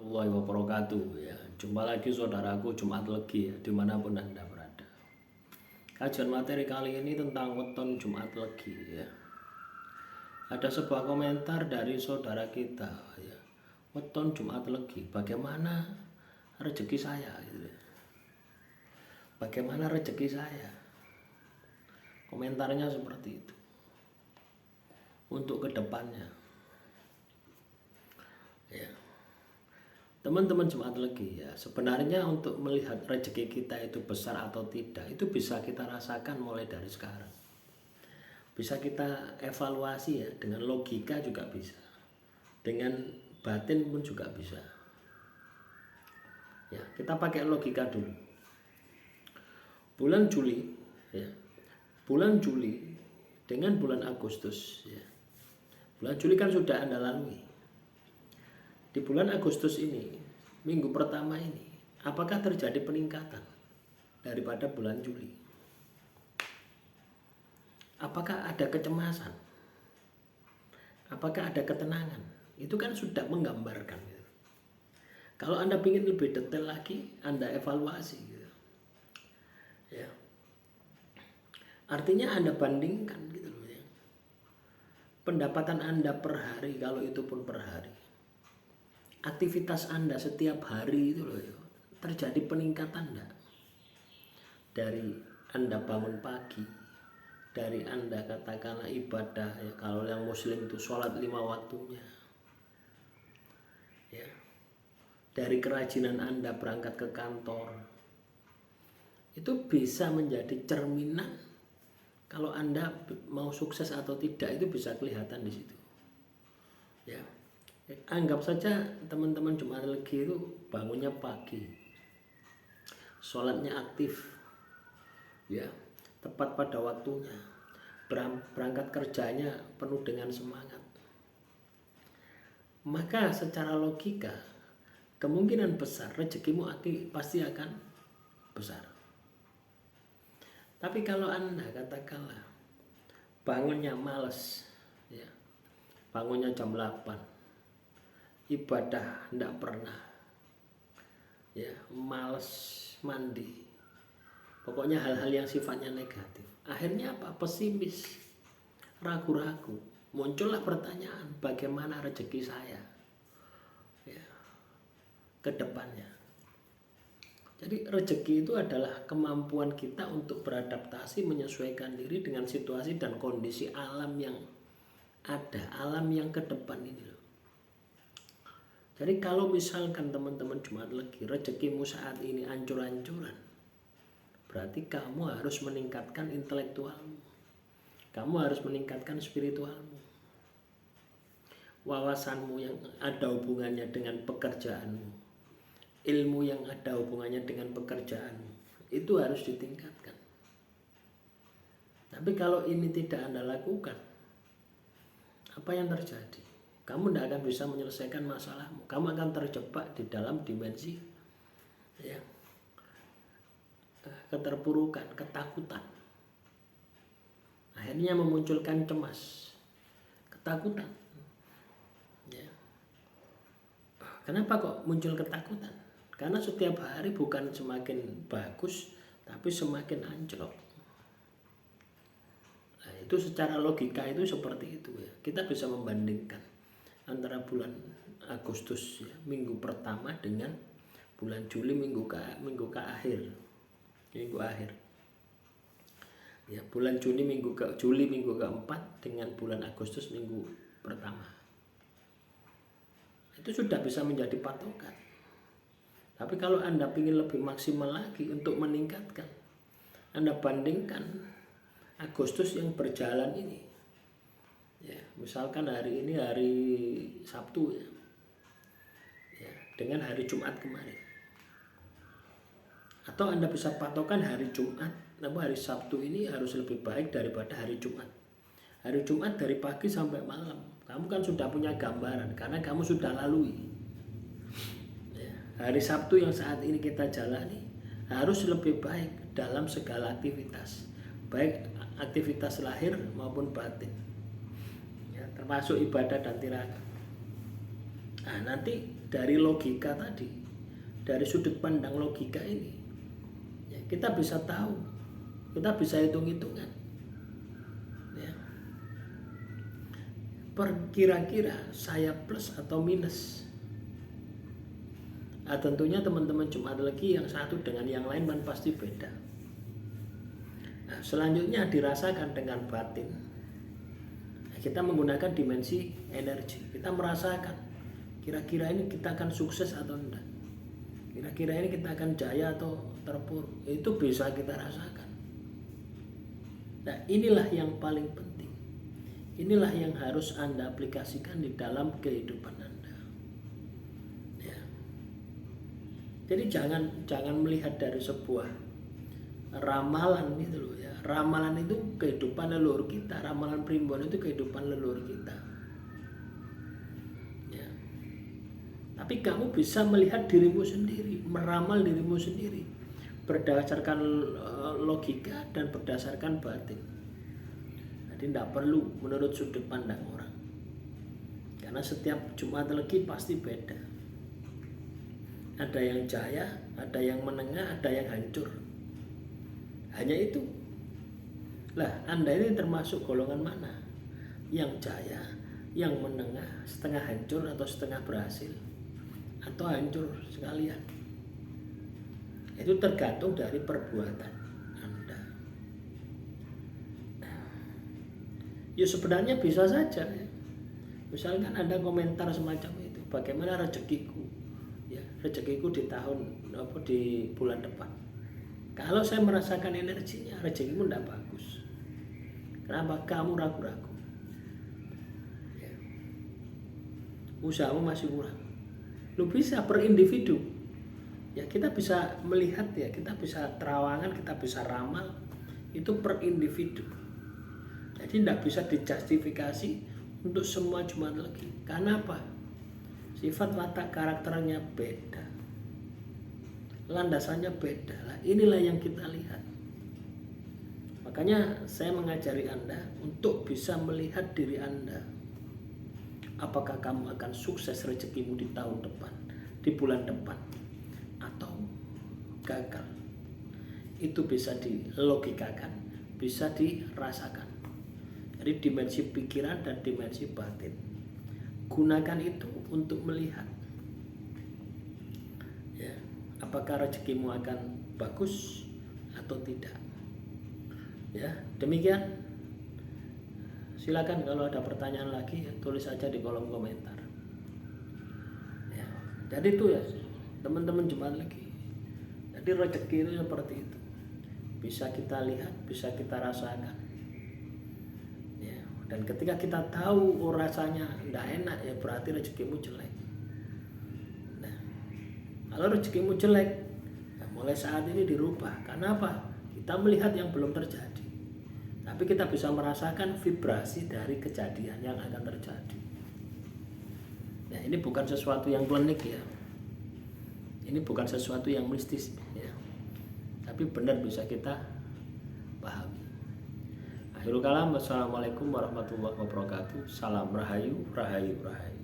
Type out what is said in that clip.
warahmatullahi wabarakatuh ya. Jumpa lagi saudaraku Jumat Legi ya, dimanapun Anda berada. Kajian materi kali ini tentang weton Jumat Legi ya. Ada sebuah komentar dari saudara kita ya. Weton Jumat Legi, bagaimana rezeki saya gitu. Bagaimana rezeki saya? Komentarnya seperti itu. Untuk kedepannya ya, teman-teman Jumat Legi ya, sebenarnya untuk melihat rezeki kita itu besar atau tidak itu bisa kita rasakan mulai dari sekarang. Bisa kita evaluasi ya, dengan logika juga bisa, dengan batin pun juga bisa ya. Kita pakai logika dulu. Bulan Juli ya, bulan Juli dengan bulan Agustus ya. Bulan Juli kan sudah Anda lalui. Di bulan Agustus ini, minggu pertama ini, apakah terjadi peningkatan daripada bulan Juli? Apakah ada kecemasan? Apakah ada ketenangan? Itu kan sudah menggambarkan gitu. Kalau Anda ingin lebih detail lagi, Anda evaluasi gitu. Ya. Artinya Anda bandingkan gitu loh ya. Pendapatan Anda per hari, kalau itu pun per hari, aktivitas Anda setiap hari itu loh ya, terjadi peningkatan enggak? Dari Anda bangun pagi, dari Anda katakanlah ibadah ya, kalau yang muslim itu sholat 5 waktunya ya, dari kerajinan Anda berangkat ke kantor, itu bisa menjadi cerminan kalau Anda mau sukses atau tidak, itu bisa kelihatan di situ ya. Anggap saja teman-teman Jumat Legi itu bangunnya pagi, sholatnya aktif ya, tepat pada waktunya, berangkat kerjanya penuh dengan semangat, maka secara logika kemungkinan besar rezekimu pasti akan besar. Tapi kalau Anda katakanlah bangunnya males ya, bangunnya jam 8, ibadah tidak pernah ya, males mandi, pokoknya hal-hal yang sifatnya negatif, akhirnya apa? Pesimis, ragu-ragu, muncullah pertanyaan, bagaimana rezeki saya ya, ke depannya. Jadi rezeki itu adalah kemampuan kita untuk beradaptasi, menyesuaikan diri dengan situasi dan kondisi alam yang ada, alam yang ke depan ini loh. Jadi kalau misalkan teman-teman Jumat Legi rezekimu saat ini ancur-ancuran, berarti kamu harus meningkatkan intelektualmu, kamu harus meningkatkan spiritualmu, wawasanmu yang ada hubungannya dengan pekerjaanmu, ilmu yang ada hubungannya dengan pekerjaanmu, itu harus ditingkatkan. Tapi kalau ini tidak Anda lakukan, apa yang terjadi? Kamu tidak akan bisa menyelesaikan masalahmu. Kamu akan terjebak di dalam dimensi ya, keterpurukan, ketakutan. Akhirnya memunculkan cemas, ketakutan ya. Kenapa kok muncul ketakutan? Karena setiap hari bukan semakin bagus, tapi semakin anjlok. Nah, itu secara logika itu seperti itu ya. Kita bisa membandingkan antara bulan Agustus ya, minggu pertama dengan bulan Juli minggu akhir ya, bulan Juli minggu keempat dengan bulan Agustus minggu pertama, itu sudah bisa menjadi patokan. Tapi kalau Anda ingin lebih maksimal lagi untuk meningkatkan, Anda bandingkan Agustus yang berjalan ini ya, misalkan hari ini hari Sabtu ya, dengan hari Jumat kemarin, atau Anda bisa patokan hari Jumat, namun hari Sabtu ini harus lebih baik daripada hari Jumat. Hari Jumat dari pagi sampai malam, kamu kan sudah punya gambaran karena kamu sudah lalui ya. Hari Sabtu yang saat ini kita jalani harus lebih baik dalam segala aktivitas, baik aktivitas lahir maupun batin ya, termasuk ibadah dan tirakat. Nah, nanti dari logika tadi, dari sudut pandang logika ini, ya, kita bisa tahu, kita bisa hitung-hitungan, ya, kira-kira saya plus atau minus. Nah, tentunya teman-teman Jumat Legi yang satu dengan yang lain kan pasti beda. Nah, selanjutnya dirasakan dengan batin. Nah, kita menggunakan dimensi energi. Kita merasakan kira-kira ini kita akan sukses atau enggak. Kira-kira ini kita akan jaya atau terpuruk. Itu bisa kita rasakan. Nah, inilah yang paling penting. Inilah yang harus Anda aplikasikan di dalam kehidupan Anda. Ya. Jadi jangan melihat dari sebuah ramalan gitu loh ya. Ramalan itu kehidupan leluhur kita, ramalan primbon itu kehidupan leluhur kita. Ya. Tapi kamu bisa melihat dirimu sendiri, meramal dirimu sendiri berdasarkan logika dan berdasarkan batin. Jadi tidak perlu menurut sudut pandang orang. Karena setiap Jumat Legi pasti beda. Ada yang jaya, ada yang menengah, ada yang hancur. Hanya itu. Lah, Anda ini termasuk golongan mana? Yang jaya, yang menengah, setengah hancur atau setengah berhasil, atau hancur sekalian. Itu tergantung dari perbuatan Anda. Ya sebenarnya bisa saja. Misalkan Anda komentar semacam itu, bagaimana rezekiku? Ya, rezekiku di bulan depan. Kalau saya merasakan energinya, rezekimu tidak bagus. Kenapa? Kamu ragu-ragu. Ya. Usahamu masih kurang. Lu bisa per individu. Ya, kita bisa melihat ya, kita bisa terawangan, kita bisa ramal. Itu per individu. Jadi tidak bisa dijustifikasi untuk semua Jumat Legi. Karena apa? Sifat watak karakternya beda. Landasannya beda. Lah, inilah yang kita lihat. Makanya saya mengajari Anda untuk bisa melihat diri Anda. Apakah kamu akan sukses rezekimu di tahun depan, di bulan depan, atau gagal. Itu bisa dilogikakan, bisa dirasakan. Jadi dimensi pikiran dan dimensi batin. Gunakan itu untuk melihat. Ya, apakah rezekimu akan bagus atau tidak. Ya, demikian. Silakan kalau ada pertanyaan lagi tulis saja di kolom komentar. Ya, jadi itu ya teman-teman Jumat Legi. Jadi rezeki itu seperti itu. Bisa kita lihat, bisa kita rasakan. Ya, dan ketika kita tahu rasanya tidak enak, ya berarti rezekimu jelek. Nah, kalau rezekimu jelek, ya mulai saat ini dirubah. Karena apa? Kita melihat yang belum terjadi. Tapi kita bisa merasakan vibrasi dari kejadian yang akan terjadi. Nah, ini bukan sesuatu yang klinik ya. Ini bukan sesuatu yang mistis ya. Tapi benar bisa kita pahami. Akhirul kalam, wassalamualaikum warahmatullahi wabarakatuh. Salam rahayu, rahayu, rahayu.